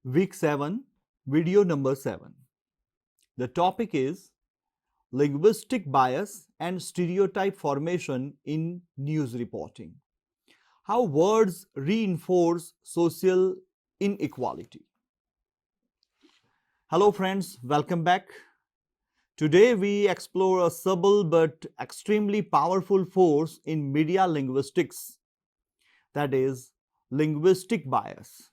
Week 7, video number 7. The topic is linguistic bias and stereotype formation in news reporting. How words reinforce social inequality. Hello friends, welcome back. Today we explore a subtle but extremely powerful force in media linguistics, that is linguistic bias.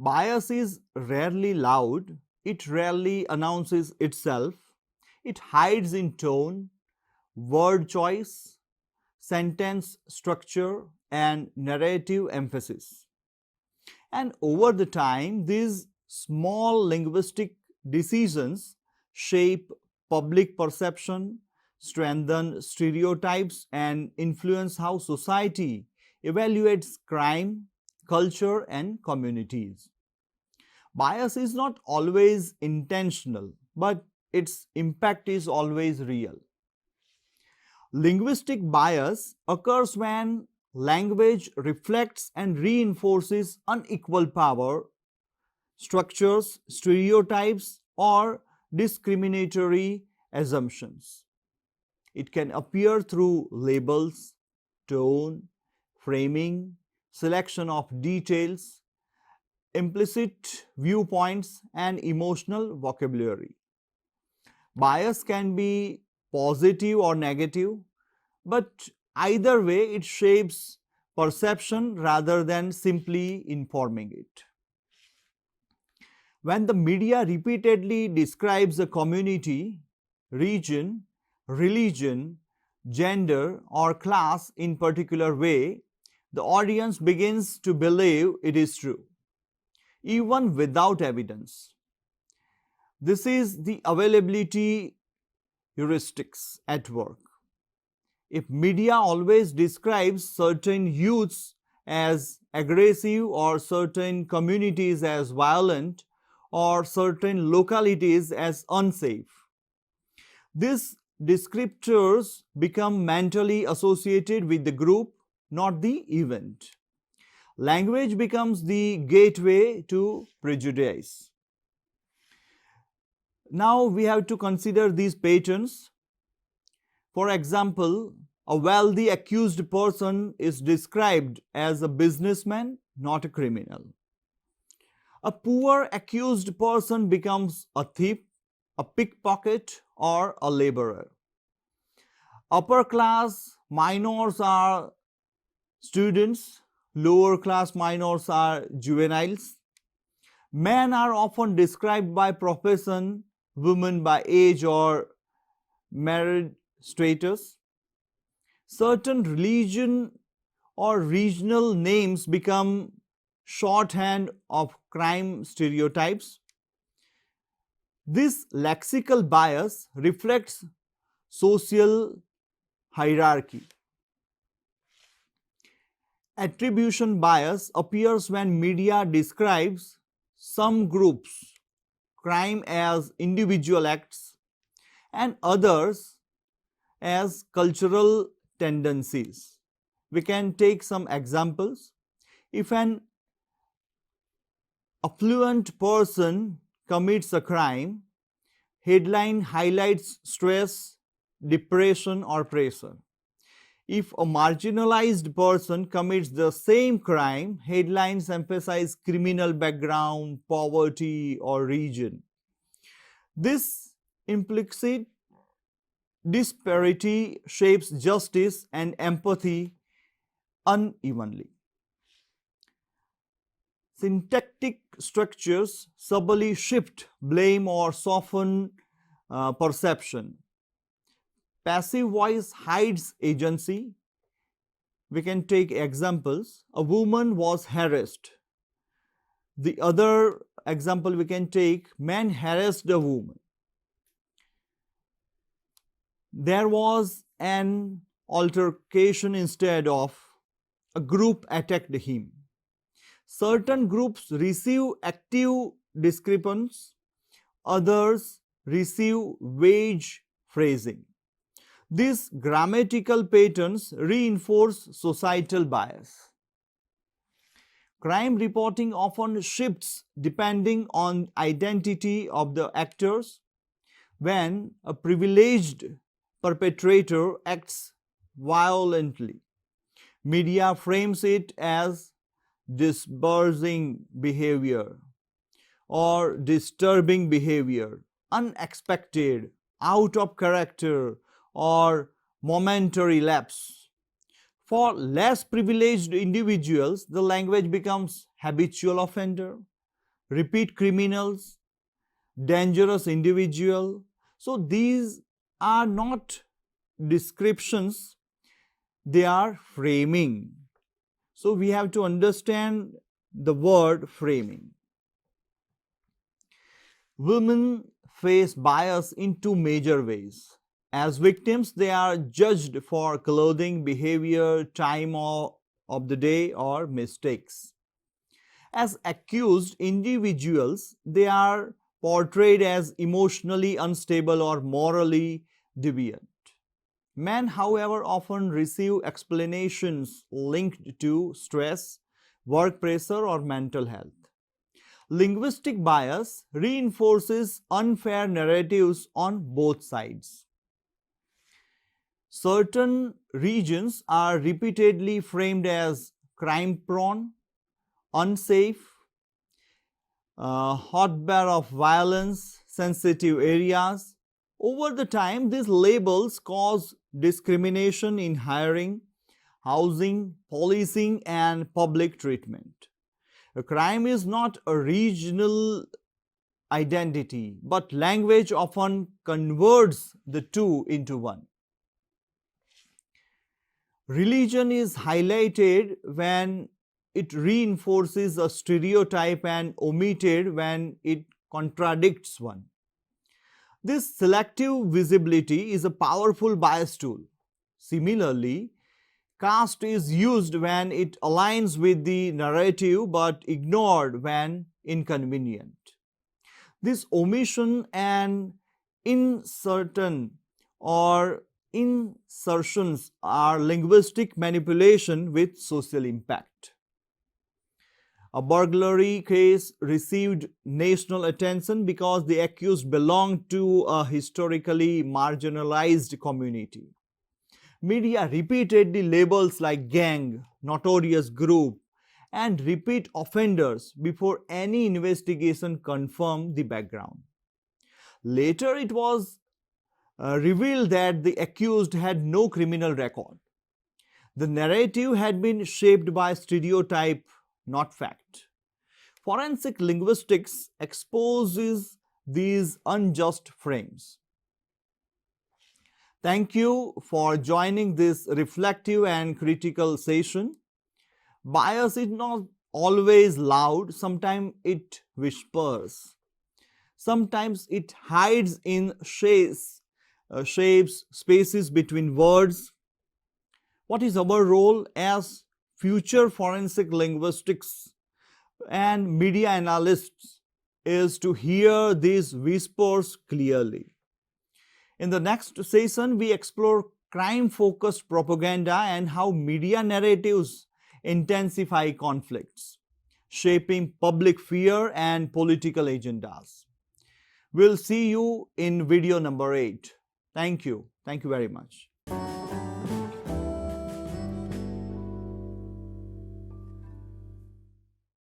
Bias is rarely loud, it rarely announces itself, it hides in tone, word choice, sentence structure, and narrative emphasis. And over the time, these small linguistic decisions shape public perception, strengthen stereotypes, and influence how society evaluates crime, culture, and communities. Bias is not always intentional, but its impact is always real. Linguistic bias occurs when language reflects and reinforces unequal power, structures, stereotypes, or discriminatory assumptions. It can appear through labels, tone, framing, selection of details, implicit viewpoints, and emotional vocabulary. Bias can be positive or negative, but either way it shapes perception rather than simply informing it. When the media repeatedly describes a community, region, religion, gender, or class in particular way, the audience begins to believe it is true, even without evidence. This is the availability heuristics at work. If media always describes certain youths as aggressive or certain communities as violent or certain localities as unsafe, these descriptors become mentally associated with the group, not the event. Language becomes the gateway to prejudice. Now we have to consider these patterns. For example, a wealthy accused person is described as a businessman, not a criminal. A poor accused person becomes a thief, a pickpocket, or a laborer. Upper class minors are students, lower class minors are juveniles. Men are often described by profession, women by age or married status. Certain religion or regional names become shorthand of crime stereotypes. This lexical bias reflects social hierarchy. Attribution bias appears when media describes some groups' crime as individual acts and others as cultural tendencies. We can take some examples. If an affluent person commits a crime, headline highlights stress, depression, or pressure. If a marginalized person commits the same crime, headlines emphasize criminal background, poverty, or region. This implicit disparity shapes justice and empathy unevenly. Syntactic structures subtly shift blame or soften perception. Passive voice hides agency. We can take examples. A woman was harassed. The other example we can take, man harassed a woman. There was an altercation instead of a group attacked him. Certain groups receive active descriptions, others receive vague phrasing. These grammatical patterns reinforce societal bias. Crime reporting often shifts depending on identity of the actors. When a privileged perpetrator acts violently, media frames it as disbursing behavior or disturbing behavior, unexpected, out of character, or momentary lapse. For less privileged individuals, the language becomes habitual offender, repeat criminals, dangerous individual. So these are not descriptions, they are framing. So we have to understand the word framing. Women face bias in two major ways. As victims, they are judged for clothing, behavior, time of the day, or mistakes. As accused individuals, they are portrayed as emotionally unstable or morally deviant. Men, however, often receive explanations linked to stress, work pressure, or mental health. Linguistic bias reinforces unfair narratives on both sides. Certain regions are repeatedly framed as crime-prone, unsafe, hotbed of violence, sensitive areas. Over the time, these labels cause discrimination in hiring, housing, policing, and public treatment. A crime is not a regional identity, but language often converts the two into one. Religion is highlighted when it reinforces a stereotype and omitted when it contradicts one. This selective visibility is a powerful bias tool. Similarly, caste is used when it aligns with the narrative but ignored when inconvenient. This omission and insertions are linguistic manipulation with social impact. A burglary case received national attention because the accused belonged to a historically marginalized community. Media repeatedly labels like gang, notorious group, and repeat offenders before any investigation confirmed the background. Later, it was revealed that the accused had no criminal record. The narrative had been shaped by stereotype, not fact. Forensic linguistics exposes these unjust frames. Thank you for joining this reflective and critical session. Bias is not always loud, sometimes it whispers. Sometimes it hides in shapes, spaces between words. What is our role as future forensic linguistics and media analysts is to hear these whispers clearly. In the next session, we explore crime-focused propaganda and how media narratives intensify conflicts, shaping public fear and political agendas. We'll see you in video number 8. Thank you. Thank you very much.